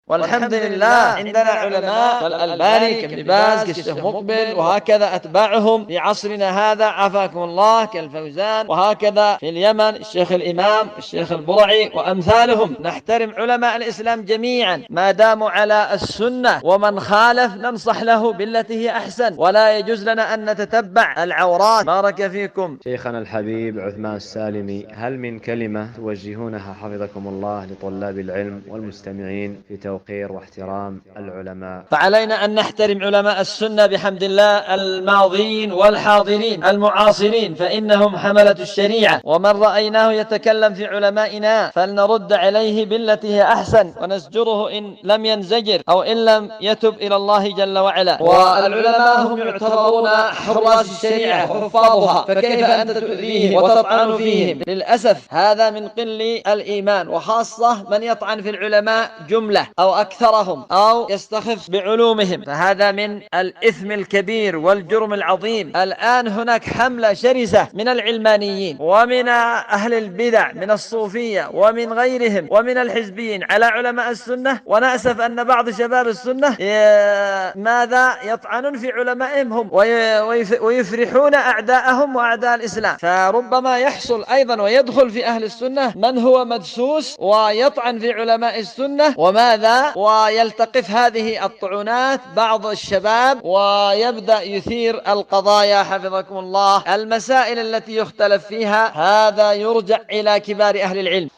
والحمد لله عندنا علماء كالألباني كابن باز كالشيخ مقبل وهكذا أتباعهم في عصرنا هذا عافاكم الله كالفوزان، وهكذا في اليمن الشيخ الإمام الشيخ البرعي وأمثالهم. نحترم علماء الإسلام جميعا ما داموا على السنة، ومن خالف ننصح له بالتي هي أحسن، ولا يجوز لنا أن نتتبع العورات. بارك فيكم. شيخنا الحبيب عثمان السالمي، هل من كلمة توجهونها حفظكم الله لطلاب العلم والمستمعين في توقير واحترام العلماء؟ فعلينا أن نحترم علماء السنة بحمد الله الماضين والحاضرين المعاصرين، فإنهم حملة الشريعة، ومن رأيناه يتكلم في علمائنا فلنرد عليه بالتي هي أحسن، ونزجره إن لم ينزجر أو إن لم يتب إلى الله جل وعلا. والعلماء هم يعتبرون حراس الشريعة وحفاظها، فكيف أنت تؤذيهم وتطعن فيهم؟ للأسف هذا من قل الإيمان، وخاصة من يطعن في العلماء جملة أو أكثرهم أو يستخف بعلومهم، فهذا من الإثم الكبير والجرم العظيم. الآن هناك حملة شرسة من العلمانيين ومن أهل البدع من الصوفية ومن غيرهم ومن الحزبيين على علماء السنة، ونأسف أن بعض شباب السنة ماذا يطعنون في علمائهم هم ويفرحون أعداءهم وأعداء الإسلام. فربما يحصل أيضا ويدخل في أهل السنة من هو مدسوس ويطعن في علماء السنة وماذا ويلتقف هذه الطعنات بعض الشباب ويبدأ يثير القضايا حفظكم الله. المسائل التي يختلف فيها هذا يرجع إلى كبار أهل العلم.